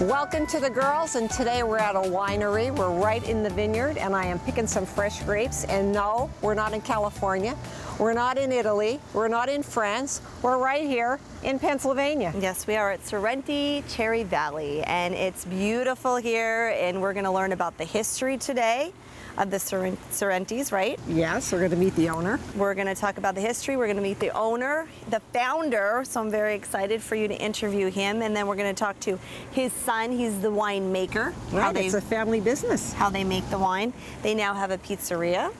Welcome to the girls, and today we're at a winery. We're right in the vineyard, and I am picking some fresh grapes. And no, we're not in California. We're not in Italy. We're not in France. We're right here in Pennsylvania. Yes, we are at Sorrenti Cherry Valley, and it's beautiful here, and we're going to learn about the history today of the Sorrentis, right? Yes, we're going to meet the owner. We're going to talk about the history. We're going to meet the owner, the founder, so I'm very excited for you to interview him, and then we're going to talk to his son. He's the winemaker. Right, it's a family business. How they make the wine. They now have a pizzeria.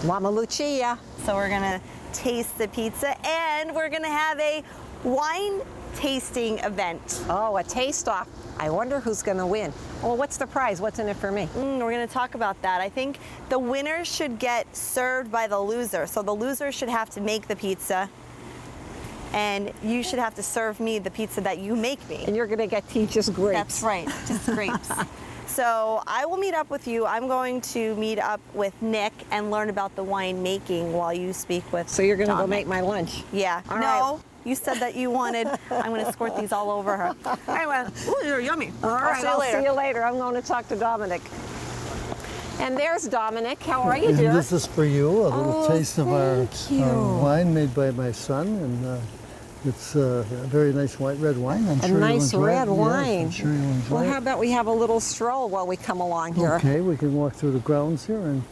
Mama Lucia. So we're going to taste the pizza, and we're going to have a wine tasting event. Oh, a taste-off. I wonder who's going to win. Well, what's the prize? What's in it for me? We're going to talk about that. I think the winner should get served by the loser. So the loser should have to make the pizza, and you should have to serve me the pizza that you make me. And you're going to get just grapes. That's right, just grapes. So I will meet up with you. I'm going to meet up with Nick and learn about the wine making while you speak with So you're going to go Dominic. make my lunch? Yeah. All no. right. You said that you wanted. I'm going to squirt these all over her. Anyway, ooh, they're yummy. All right, I'll see you later. I'm going to talk to Dominic. And there's Dominic. How are you, dear? This is for you, a little taste of our wine made by my son, and it's a very nice white red wine. I'm sure nice you'll enjoy red it. wine. Yes, I'm sure you'll enjoy Well, it. how about we have a little stroll while we come along here? Okay, we can walk through the grounds here and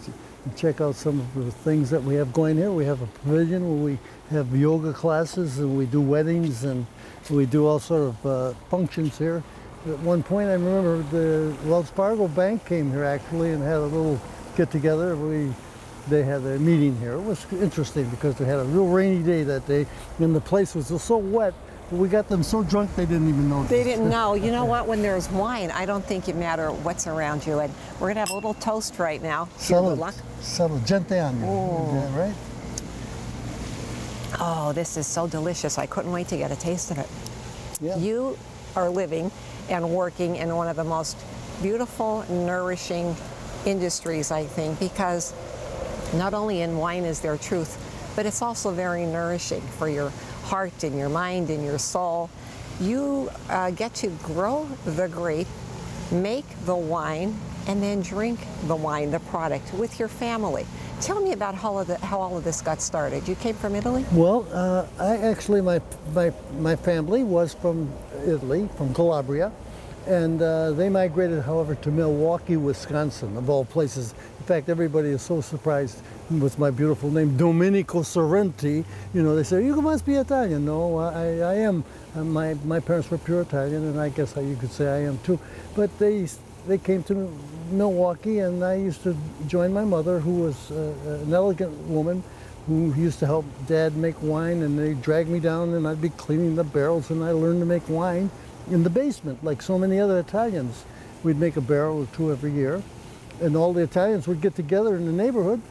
check out some of the things that we have going here. We have a pavilion where we have yoga classes, and we do weddings, and we do all sort of functions here. At one point, I remember the Wells Fargo Bank came here actually and had a little get-together. They had a meeting here. It was interesting because they had a real rainy day that day, and the place was so wet. We got them so drunk they didn't even know. They didn't know. You know what? When there's wine, I don't think it matters what's around you. And we're going to have a little toast right now. Good luck. Salud. Gente on. Yeah, right? Oh, this is so delicious. I couldn't wait to get a taste of it. Yeah. You are living and working in one of the most beautiful, nourishing industries, I think, because not only in wine is there truth, but it's also very nourishing for your heart and your mind and your soul. You get to grow the grape, make the wine, and then drink the wine, the product, with your family. Tell me about how all of this got started. You came from Italy? Well, my family was from Italy, from Calabria, and they migrated, however, to Milwaukee, Wisconsin, of all places. In fact, everybody is so surprised with my beautiful name, Domenico Sorrenti. You know, they say, you must be Italian. No, I am. My parents were pure Italian, and I guess you could say I am too. But they came to Milwaukee, and I used to join my mother, who was an elegant woman who used to help Dad make wine, and they dragged me down, and I'd be cleaning the barrels, and I learned to make wine in the basement, like so many other Italians. We'd make a barrel or two every year, and all the Italians would get together in the neighborhood,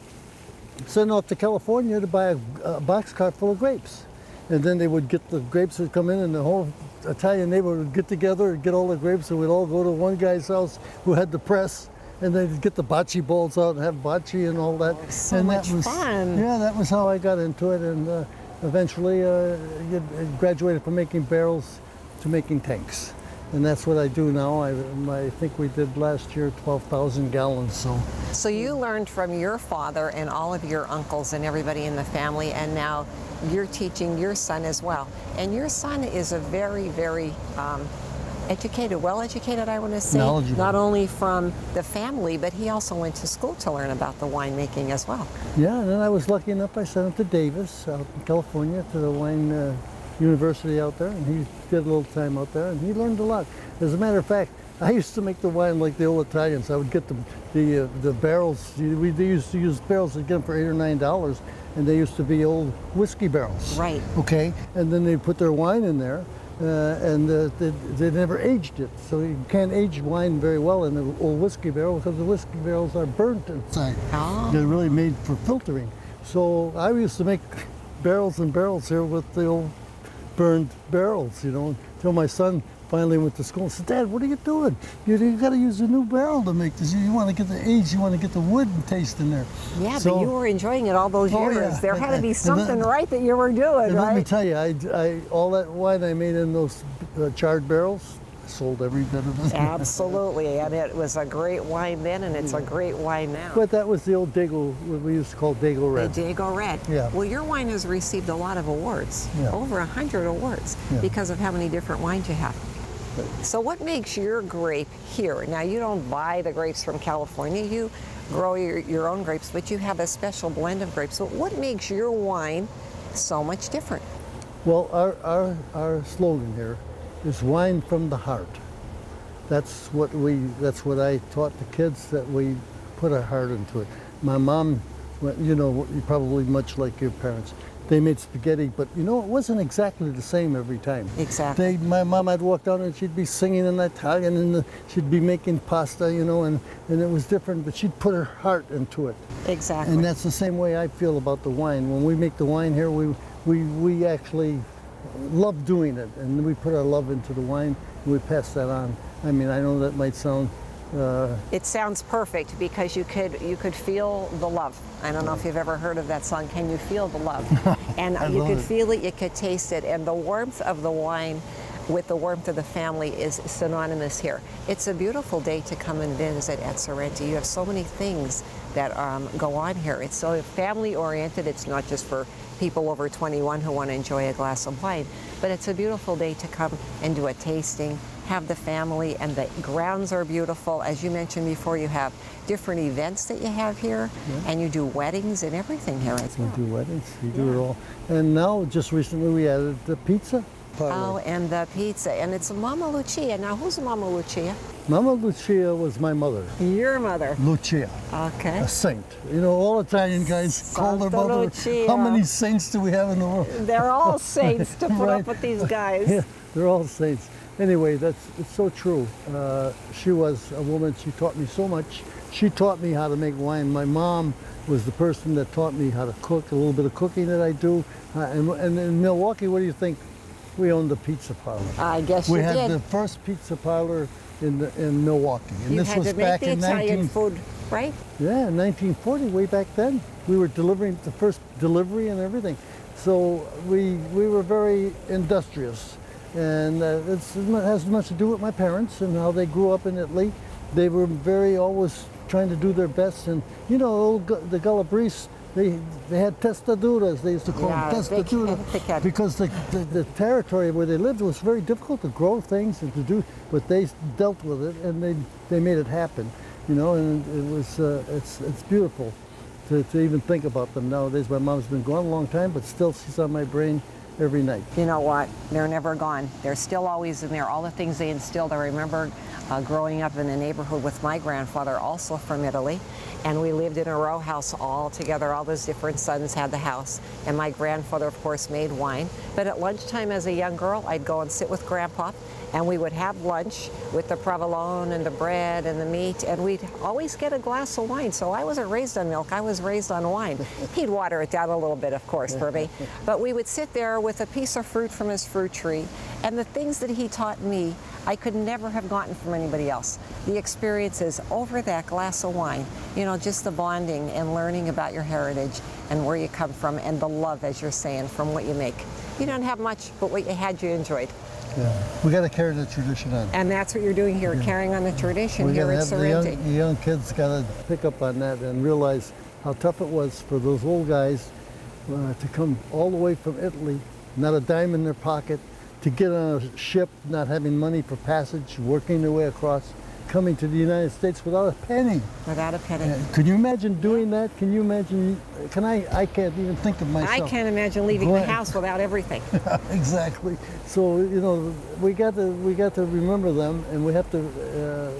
send off to California to buy a boxcar full of grapes. And then they would get the grapes that come in, and the whole Italian neighborhood would get together and get all the grapes, and we'd all go to one guy's house who had the press, and they'd get the bocce balls out and have bocce and all that. So and much that was fun. Yeah, that was how I got into it, and eventually graduated from making barrels to making tanks. And that's what I do now. I think we did last year 12,000 gallons. So you learned from your father and all of your uncles and everybody in the family, and now you're teaching your son as well. And your son is a very, very educated, well-educated, I want to say. Knowledgeable. Not only from the family, but he also went to school to learn about the winemaking as well. Yeah, and then I was lucky enough, I sent him to Davis, out in California, to the wine university out there, and he did a little time out there, and he learned a lot. As a matter of fact, I used to make the wine like the old Italians. I would get the barrels. They used to use barrels to get them for $8 or $9, and they used to be old whiskey barrels. Right. Okay, and then they'd put their wine in there, and they never aged it. So you can't age wine very well in an old whiskey barrel because the whiskey barrels are burnt inside. Oh. They're really made for filtering. So I used to make barrels and barrels here with the old burned barrels, you know, until my son finally went to school and said, Dad, what are you doing? You got to use a new barrel to make this. You want to get the age, you want to get the wood taste in there. Yeah, so, but you were enjoying it all those years. Yeah. There had to be something right that you were doing, and right? let me tell you, all that wine I made in those charred barrels sold every bit of it. Absolutely, and it was a great wine then, and it's a great wine now. But that was the old Dago, what we used to call Dago Red. The Dago Red. Yeah. Well, your wine has received a lot of awards, over 100 awards, because of how many different wines you have. So what makes your grape here? Now, you don't buy the grapes from California. You grow your own grapes, but you have a special blend of grapes. So what makes your wine so much different? Well, our slogan here is wine from the heart. That's what I taught the kids, that we put our heart into it. My mom, you know, probably much like your parents, they made spaghetti, but you know, it wasn't exactly the same every time. Exactly. My mom, I'd walk down and she'd be singing in Italian, and she'd be making pasta, you know, and it was different, but she'd put her heart into it. Exactly. And that's the same way I feel about the wine. When we make the wine here, we actually love doing it, and we put our love into the wine, and we pass that on. I mean, I know that might sound... It sounds perfect, because you could feel the love. I don't know if you've ever heard of that song, Can You Feel the Love? And you could feel it, you could taste it, and the warmth of the wine with the warmth of the family is synonymous here. It's a beautiful day to come and visit at Sorrenti. You have so many things that go on here. It's so family oriented. It's not just for people over 21 who want to enjoy a glass of wine, but it's a beautiful day to come and do a tasting, have the family, and the grounds are beautiful. As you mentioned before, you have different events that you have here, and you do weddings and everything here as well. We do weddings, we do it all. And now, just recently, we added the pizza parlor. Oh, and the pizza, and it's Mama Lucia. Now, who's Mama Lucia? Mama Lucia was my mother. Your mother. Lucia. Okay. A saint. You know, all Italian guys call their Santa mother. Lucia. How many saints do we have in the world? They're all saints to put up with these guys. Yeah, they're all saints. Anyway, it's so true. She was a woman, she taught me so much. She taught me how to make wine. My mom was the person that taught me how to cook, a little bit of cooking that I do. And in Milwaukee, what do you think? We owned the pizza parlor. I guess we you did. had the first pizza parlor in Milwaukee. And You this had was to make back the in Italian food, right? Yeah, 1940, way back then. We were delivering the first delivery and everything. So we were very industrious. And it has much to do with my parents and how they grew up in Italy. They were always trying to do their best. And you know, the Calabrese, they had testaduras. They used to call them testaduras because the territory where they lived was very difficult to grow things and to do, but they dealt with it and they made it happen. You know, and it was it's beautiful to even think about them nowadays. My mom's been gone a long time, but still she's on my brain every night. You know what? They're never gone. They're still always in there. All the things they instilled. I remember growing up in a neighborhood with my grandfather, also from Italy, and we lived in a row house all together. All those different sons had the house, and my grandfather, of course, made wine. But at lunchtime as a young girl, I'd go and sit with Grandpa, and we would have lunch with the provolone and the bread and the meat, and we'd always get a glass of wine. So I wasn't raised on milk, I was raised on wine. He'd water it down a little bit, of course, for me. But we would sit there with a piece of fruit from his fruit tree, and the things that he taught me, I could never have gotten from anybody else. The experiences over that glass of wine, you know, just the bonding and learning about your heritage and where you come from, and the love, as you're saying, from what you make. You don't have much, but what you had, you enjoyed. Yeah, we got to carry the tradition on. And that's what you're doing here, carrying on the tradition here at Sorrenti. The young kids got to pick up on that and realize how tough it was for those old guys to come all the way from Italy, not a dime in their pocket, to get on a ship, not having money for passage, working their way across, coming to the United States without a penny. Without a penny. Could you imagine doing that? Can you imagine? I can't even think of myself. I can't imagine leaving the house without everything. Exactly. So you know, we got to remember them, and we have to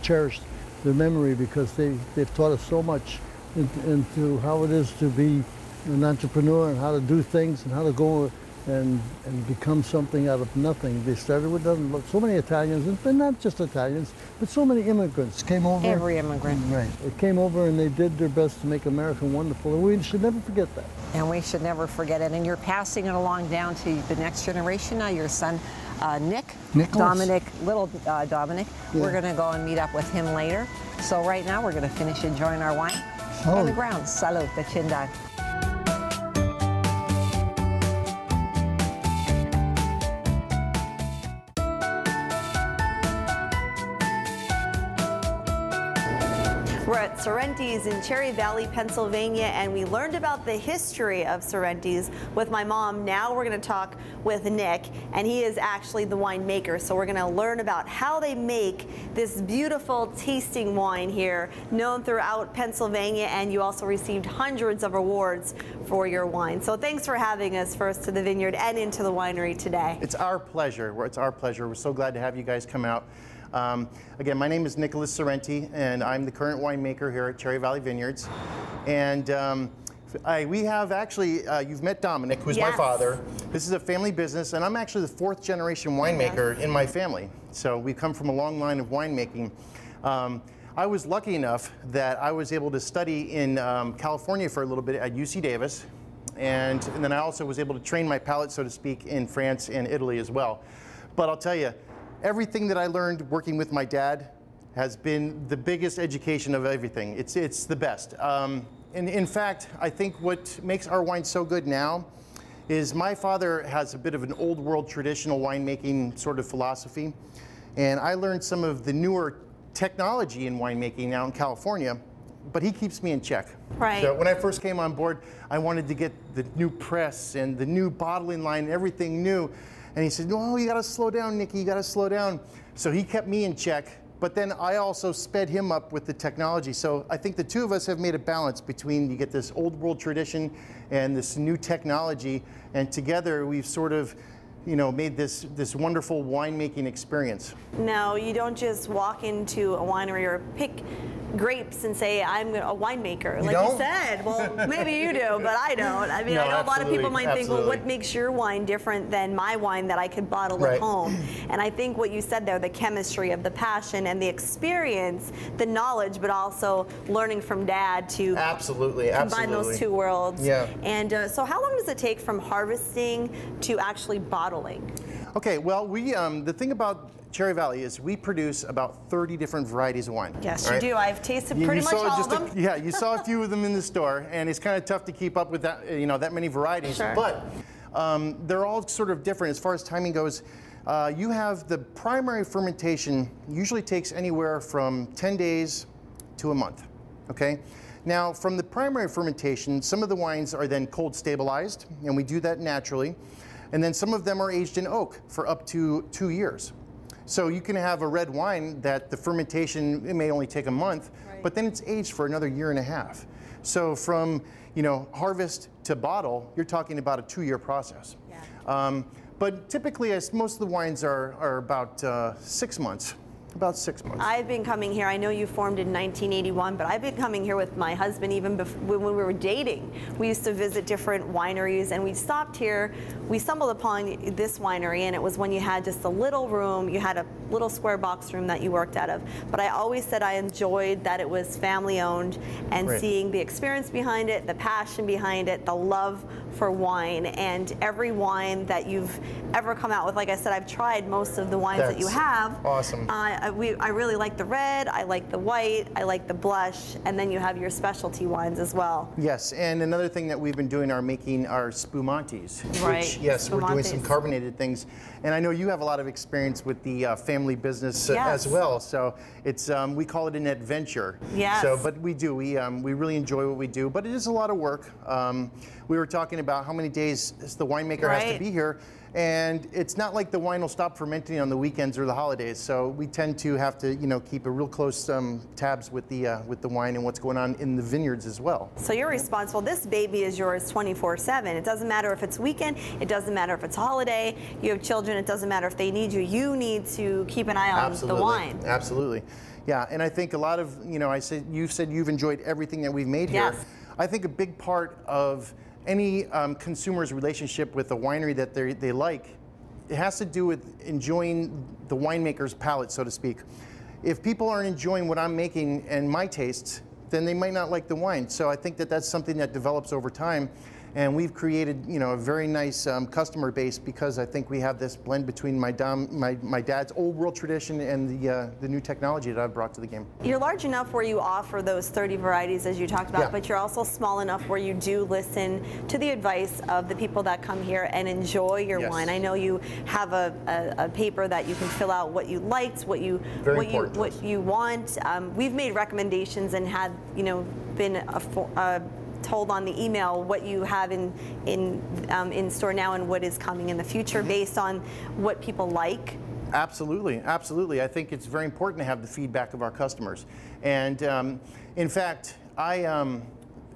cherish their memory, because they've taught us so much into how it is to be an entrepreneur and how to do things and how to go and become something out of nothing. They started with so many Italians, and not just Italians, but so many immigrants came over. Every immigrant. Right. They came over and they did their best to make America wonderful, and we should never forget that. And we should never forget it. And you're passing it along down to the next generation now. Your son, Nicholas. Dominic, little Dominic. Yeah. We're going to go and meet up with him later. So right now we're going to finish enjoying our wine on the grounds. Salud, the Chindan. Sorrenti's in Cherry Valley, Pennsylvania, and we learned about the history of Sorrenti's with my mom. Now we're going to talk with Nick, and he is actually the winemaker. So we're going to learn about how they make this beautiful tasting wine here, known throughout Pennsylvania, and you also received hundreds of awards for your wine. So thanks for having us first to the vineyard and into the winery today. It's our pleasure. It's our pleasure. We're so glad to have you guys come out. Again, my name is Nicholas Sorrenti, and I'm the current winemaker here at Cherry Valley Vineyards. And we have actually, you've met Dominic, who's my father. This is a family business, and I'm actually the fourth generation winemaker in my family. So we come from a long line of winemaking. I was lucky enough that I was able to study in California for a little bit at UC Davis. And then I also was able to train my palate, so to speak, in France and Italy as well. But I'll tell you, everything that I learned working with my dad has been the biggest education of everything. It's the best. And in fact, I think what makes our wine so good now is my father has a bit of an old world traditional winemaking sort of philosophy. And I learned some of the newer technology in winemaking now in California, but he keeps me in check. Right. So when I first came on board, I wanted to get the new press and the new bottling line, everything new. And he said, "No, you got to slow down, Nicky, you got to slow down." So he kept me in check, but then I also sped him up with the technology. So I think the two of us have made a balance between you get this old world tradition and this new technology, and together we've sort of, you know, made this wonderful winemaking experience. No, you don't just walk into a winery or pick grapes and say, "I'm a winemaker." Like you said. Well, maybe you do, but I don't. I mean, No, I know a lot of people might think, well, absolutely. what makes your wine different than my wine that I could bottle at home? And I think what you said there, the chemistry of the passion and the experience, the knowledge, but also learning from Dad to combine those two worlds. Yeah. And so how long does it take from harvesting to actually bottling? Okay, well, the thing about Cherry Valley is we produce about 30 different varieties of wine. Yes, you do. I've tasted pretty much all of them. Yeah, you saw a few of them in the store, and it's kind of tough to keep up with that, you know, that many varieties. Sure. But they're all sort of different as far as timing goes. You have the primary fermentation usually takes anywhere from 10 days to a month. Okay. Now, from the primary fermentation, some of the wines are then cold stabilized, and we do that naturally. And then some of them are aged in oak for up to 2 years. So you can have a red wine that the fermentation, it may only take a month, but then it's aged for another 1.5 years. So from, you know, harvest to bottle, you're talking about a 2-year process. Yeah. But typically, most of the wines are about 6 months. About 6 months. I've been coming here, I know you formed in 1981, but I've been coming here with my husband even when we were dating. We used to visit different wineries, and we stopped here. We stumbled upon this winery, and it was when you had just a little room. You had a little square box room that you worked out of. But I always said I enjoyed that it was family owned, and seeing the experience behind it, the passion behind it, the love for wine, and every wine that you've ever come out with. Like I said, I've tried most of the wines that you have. Awesome. I really like the red, I like the white, I like the blush, and then you have your specialty wines as well. Yes, and another thing that we've been doing are making our spumantes. Right. Which, yes, we're doing some carbonated things. And I know you have a lot of experience with the family business as well. So it's we call it an adventure. Yes. So, but we do. We really enjoy what we do, but it is a lot of work. We were talking about how many days the winemaker has to be here. And it's not like the wine will stop fermenting on the weekends or the holidays. So we tend to have to, you know, keep a real close tabs with the wine and what's going on in the vineyards as well. So you're responsible. This baby is yours 24/7. It doesn't matter if it's weekend. It doesn't matter if it's holiday. You have children. It doesn't matter if they need you. You need to keep an eye on the wine. Absolutely. Yeah, and I think a lot of, you know, you've said you've enjoyed everything that we've made here. Yes. I think a big part of any consumer's relationship with a winery that they like, it has to do with enjoying the winemaker's palate, so to speak. If people aren't enjoying what I'm making and my tastes, then they might not like the wine. So I think that that's something that develops over time. And we've created, you know, a very nice customer base because I think we have this blend between my dad's old world tradition and the new technology that I've brought to the game. You're large enough where you offer those 30 varieties as you talked about, but you're also small enough where you do listen to the advice of the people that come here and enjoy your wine. I know you have a paper that you can fill out what you liked, what you want. We've made recommendations and had, you know, been told on the email what you have in store now and what is coming in the future based on what people like. Absolutely, absolutely. I think it's very important to have the feedback of our customers. And in fact,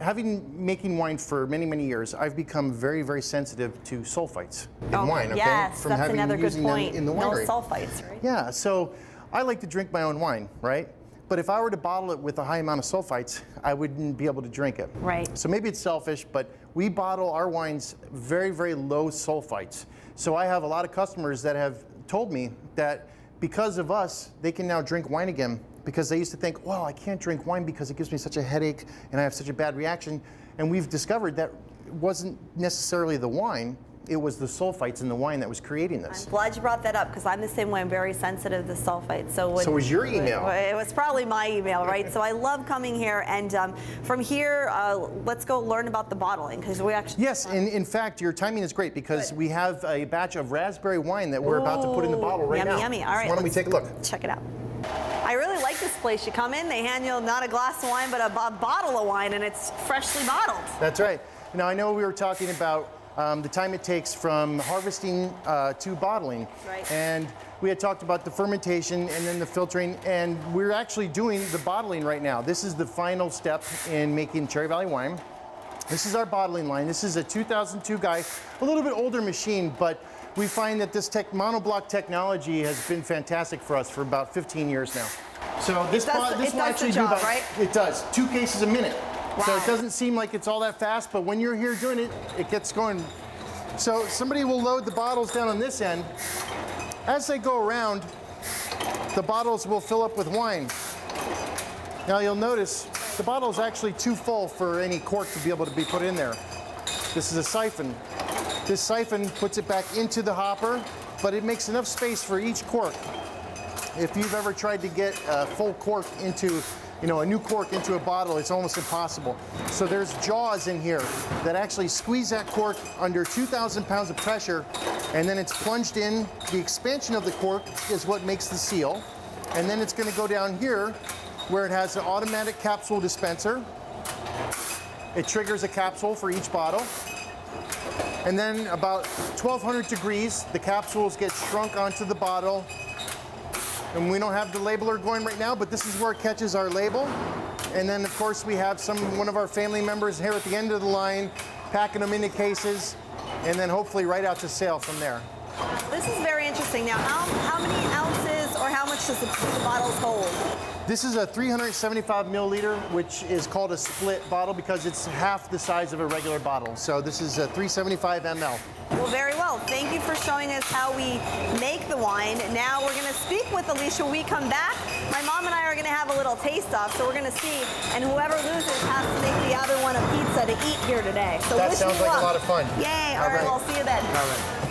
making wine for many, many years, I've become very, very sensitive to sulfites in wine. Okay? Yes, From that's another good point. In the winery. No sulfites, right? Yeah, so I like to drink my own wine, right? But if I were to bottle it with a high amount of sulfites, I wouldn't be able to drink it. Right. So maybe it's selfish, but we bottle our wines very, very low sulfites. So I have a lot of customers that have told me that because of us, they can now drink wine again, because they used to think, well, I can't drink wine because it gives me such a headache and I have such a bad reaction. And we've discovered that it wasn't necessarily the wine, it was the sulfites in the wine that was creating this. I'm glad you brought that up because I'm the same way. I'm very sensitive to sulfites. So was your email? It was probably my email, right? So I love coming here, and from here, let's go learn about the bottling because we actually. Yes, and in fact, your timing is great because we have a batch of raspberry wine that we're about to put in the bottle right now. Yummy, yummy. All right. So why don't we take a look? Check it out. I really like this place. You come in, they hand you not a glass of wine, but a bottle of wine, and it's freshly bottled. That's right. Now, I know we were talking about the time it takes from harvesting to bottling. Right. And we had talked about the fermentation and then the filtering, and we're actually doing the bottling right now. This is the final step in making Cherry Valley wine. This is our bottling line. This is a 2002 guy, a little bit older machine, but we find that this monoblock technology has been fantastic for us for about 15 years now. So this will actually do about, right? It does, 2 cases a minute. Wow. So it doesn't seem like it's all that fast, but when you're here doing it, it gets going. So somebody will load the bottles down on this end. As they go around, the bottles will fill up with wine. Now you'll notice the bottle is actually too full for any cork to be able to be put in there. This is a siphon. This siphon puts it back into the hopper, but it makes enough space for each cork. If you've ever tried to get a full cork into, a new cork into a bottle, it's almost impossible. So there's jaws in here that actually squeeze that cork under 2,000 pounds of pressure, and then it's plunged in. The expansion of the cork is what makes the seal. And then it's going to go down here where it has an automatic capsule dispenser. It triggers a capsule for each bottle. And then about 1,200 degrees, the capsules get shrunk onto the bottle. And we don't have the labeler going right now, but this is where it catches our label. And then, of course, we have one of our family members here at the end of the line, packing them into cases, and then hopefully right out to sale from there. This is very interesting. Now, how many ounces or how much does the bottles hold? This is a 375 milliliter, which is called a split bottle because it's half the size of a regular bottle. So this is a 375 ml. Well, very well. Thank you for showing us how we make the wine. Now we're going to speak with Alicia when we come back. My mom and I are going to have a little taste-off, so we're going to see, and whoever loses has to make the other one a pizza to eat here today. So that sounds like a lot of fun. Yay. All right, we'll see you then. All right.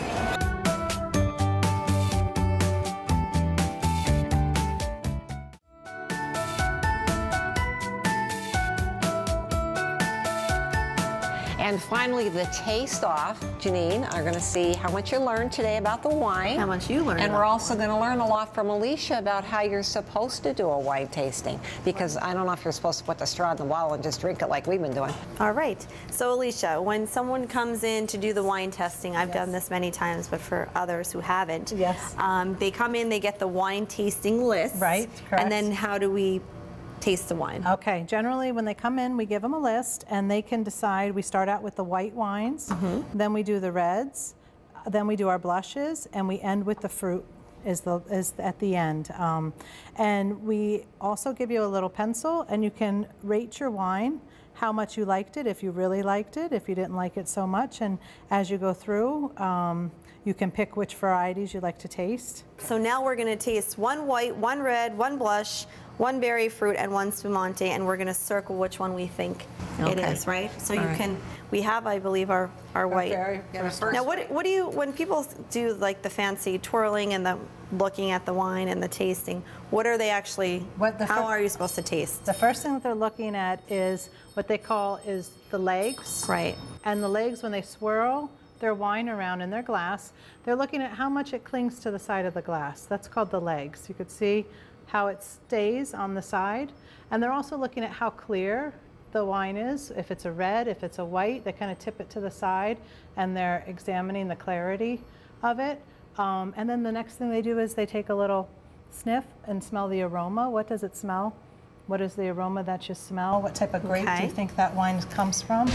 And finally, the taste-off. Janine, are going to see how much you learned today about the wine. How much you learned. And we're also going to learn a lot from Alicia about how you're supposed to do a wine tasting. Because I don't know if you're supposed to put the straw in the bottle and just drink it like we've been doing. All right. So, Alicia, when someone comes in to do the wine testing, I've done this many times, but for others who haven't. Yes. They come in, they get the wine tasting list. Right, correct. And then how do we taste the wine? Okay, generally when they come in, we give them a list and they can decide. We start out with the white wines, then we do the reds, then we do our blushes, and we end with the fruit is at the end. And we also give you a little pencil and you can rate your wine, how much you liked it, if you really liked it, if you didn't like it so much, and as you go through, you can pick which varieties you'd like to taste. So now we're going to taste one white, one red, one blush, one berry fruit and one spumante, and we're going to circle which one we think it Okay. is, right? So All you right. can, we have, I believe, our white. berry first. Now, what do you, when people do like the fancy twirling and the looking at the wine and the tasting, what are they actually, how are you supposed to taste? The first thing that they're looking at is what they call is the legs. Right. And the legs, when they swirl their wine around in their glass, they're looking at how much it clings to the side of the glass. That's called the legs. You could see how it stays on the side. And they're also looking at how clear the wine is. If it's a red, if it's a white, they kind of tip it to the side and they're examining the clarity of it. And then the next thing they do is they take a little sniff and smell the aroma. What does it smell? What is the aroma that you smell? What type of grape do you think that wine comes from?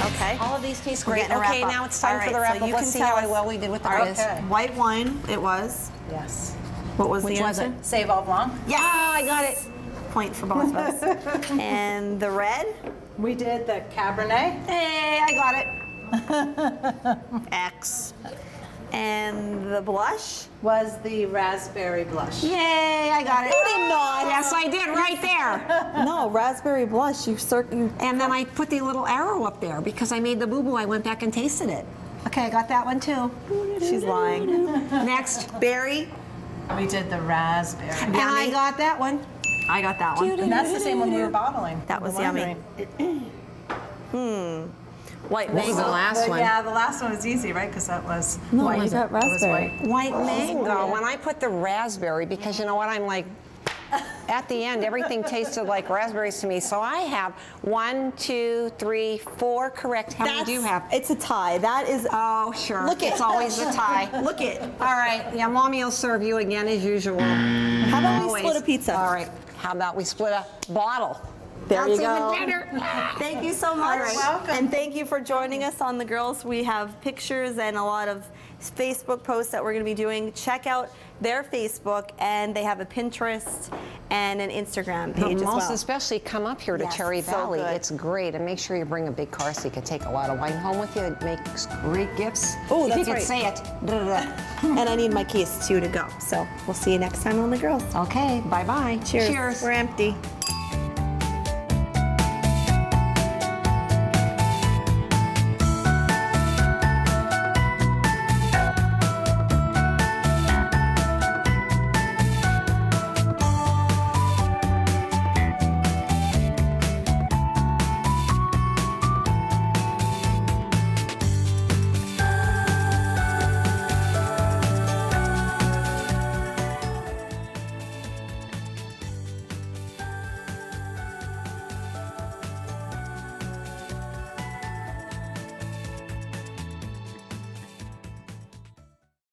Okay. All of these taste We're great. getting a Okay, wrap up. now it's time All for the right, wrap so up. you Let's can see tell how us- well we did with the All right, quiz. white wine, it was. Yes. What was Which the was answer? it? Save Blanc. Yes. Ah, I got it. Point for both of us. And the red? We did the Cabernet. Hey, I got it. X. And the blush? Was the raspberry blush. Yay, I got it. You did not. Yes, I did right there. No, raspberry blush. You And then I put the little arrow up there because I made the boo-boo. I went back and tasted it. Okay, I got that one too. She's lying. Next. Berry. We did the raspberry. And I got that one. I got that one. And that's the same one we were bottling. That was the yummy. winery. White What was mango. the last one? Yeah, the last one was easy, right? Because that was No, white. I got It was raspberry. white. White mango. When I put the raspberry, because you know what, I'm like, at the end, everything tasted like raspberries to me. So I have 1, 2, 3, 4 correct. How many do you have? It's a tie. That is. Oh, sure. Look it. It's always a tie. Look it. All right. Yeah, Mommy will serve you again as usual. How about we Always. split a pizza? All right. How about we split a bottle? There you That's go. even better. Thank you so much. You're welcome. And thank you for joining us on The Girls. We have pictures and a lot of Facebook posts that we're going to be doing. Check out their Facebook, and they have a Pinterest and an Instagram page as well. Most especially come up here to Yes, Cherry so Valley. good. It's great. And make sure you bring a big car so you can take a lot of wine home with you. It makes great gifts. Oh, if that's you right. could say it. And I need my keys too to go. So we'll see you next time on The Girls. Okay, bye-bye. Cheers. Cheers. We're empty.